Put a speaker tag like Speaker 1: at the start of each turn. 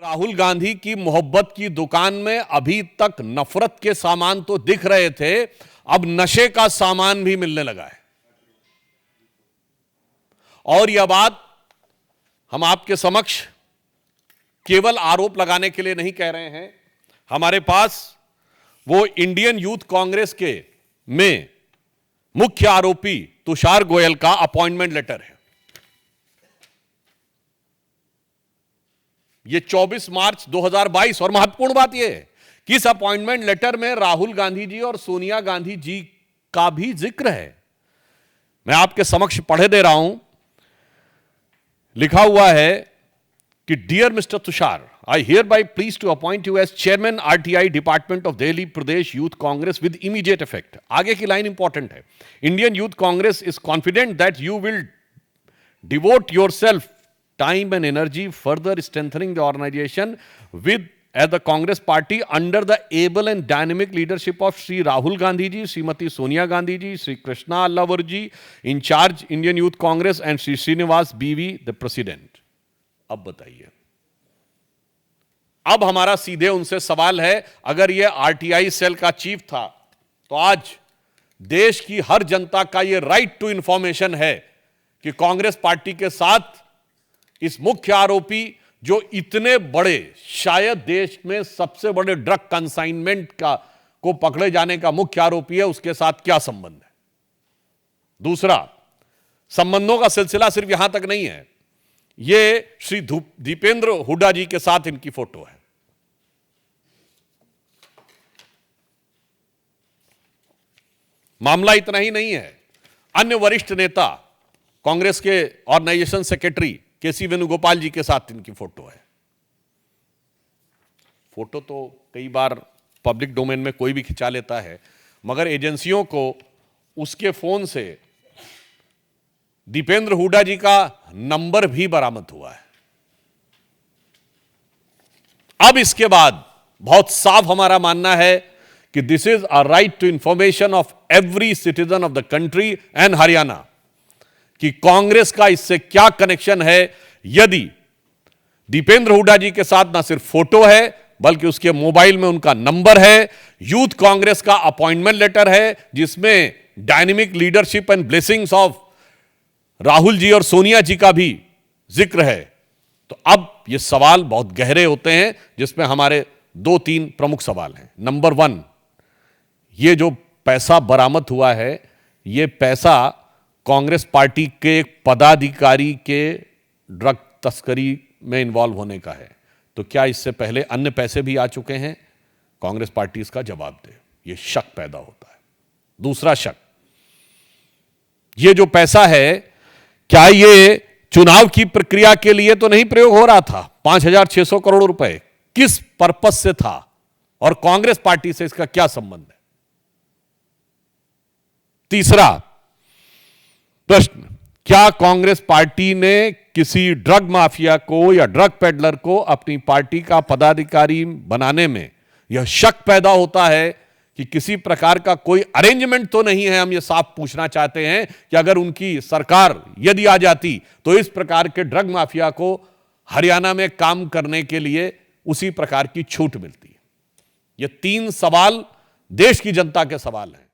Speaker 1: राहुल गांधी की मोहब्बत की दुकान में अभी तक नफरत के सामान तो दिख रहे थे, अब नशे का सामान भी मिलने लगा है। और यह बात हम आपके समक्ष केवल आरोप लगाने के लिए नहीं कह रहे हैं। हमारे पास वो इंडियन यूथ कांग्रेस के में मुख्य आरोपी तुषार गोयल का अपॉइंटमेंट लेटर है। ये 24 मार्च 2022 और महत्वपूर्ण बात यह है कि इस अपॉइंटमेंट लेटर में राहुल गांधी जी और सोनिया गांधी जी का भी जिक्र है। मैं आपके समक्ष पढ़े दे रहा हूं। लिखा हुआ है कि dear mister Tushar, I hereby please to appoint you as chairman RTI department of Delhi Pradesh youth Congress with immediate effect. आगे की लाइन इंपॉर्टेंट है। Indian youth Congress is confident that you will devote yourself time and energy further strengthening the organization with as the Congress party under the able and dynamic leadership of Sri Rahul Gandhi ji, Srimati Sonia Gandhi ji, Sri Krishna Allavar ji in charge Indian Youth Congress and Sri Srinivas BV the president। अब बताइए, अब हमारा सीधे उनसे सवाल है, अगर ये आरटीआई सेल का चीफ था तो आज देश की हर जनता का ये राइट टू इंफॉर्मेशन है कि कांग्रेस पार्टी के साथ इस मुख्य आरोपी जो इतने बड़े, शायद देश में सबसे बड़े ड्रग कंसाइनमेंट को पकड़े जाने का मुख्य आरोपी है, उसके साथ क्या संबंध है। दूसरा, संबंधों का सिलसिला सिर्फ यहां तक नहीं है। यह श्री दीपेंद्र हुड्डा जी के साथ इनकी फोटो है। मामला इतना ही नहीं है, अन्य वरिष्ठ नेता कांग्रेस के ऑर्गेनाइजेशन सेक्रेटरी केसी वेणुगोपाल जी के साथ इनकी फोटो है। फोटो तो कई बार पब्लिक डोमेन में कोई भी खिंचा लेता है, मगर एजेंसियों को उसके फोन से दीपेंद्र हुड्डा जी का नंबर भी बरामद हुआ है। अब इसके बाद बहुत साफ हमारा मानना है कि this is a right to information of every citizen of the country and Haryana कि कांग्रेस का इससे क्या कनेक्शन है। यदि दीपेंद्र हुड्डा जी के साथ ना सिर्फ फोटो है बल्कि उसके मोबाइल में उनका नंबर है, यूथ कांग्रेस का अपॉइंटमेंट लेटर है जिसमें dynamic leadership and blessings of Rahul ji और सोनिया जी का भी जिक्र है, तो अब ये सवाल बहुत गहरे होते हैं जिसमें हमारे 2-3 प्रमुख सवाल हैं। नंबर 1, ये जो पैसा बरामद हुआ है, ये पैसा कांग्रेस पार्टी के एक पदाधिकारी के ड्रग तस्करी में इन्वॉल्व होने का है, तो क्या इससे पहले अन्य पैसे भी आ चुके हैं? कांग्रेस पार्टी इसका जवाब दे। यह शक पैदा होता है। दूसरा शक, यह जो पैसा है क्या ये चुनाव की प्रक्रिया के लिए तो नहीं प्रयोग हो रहा था? 5,600 करोड़ रुपए किस पर्पस से था और कांग्रेस पार्टी से इसका क्या संबंध है? तीसरा प्रश्न, क्या कांग्रेस पार्टी ने किसी ड्रग माफिया को या ड्रग पेडलर को अपनी पार्टी का पदाधिकारी बनाने में यह शक पैदा होता है कि किसी प्रकार का कोई अरेंजमेंट तो नहीं है? हम यह साफ पूछना चाहते हैं कि अगर उनकी सरकार यदि आ जाती तो इस प्रकार के ड्रग माफिया को हरियाणा में काम करने के लिए उसी प्रकार की छूट मिलती है। ये 3 सवाल देश की जनता के सवाल हैं।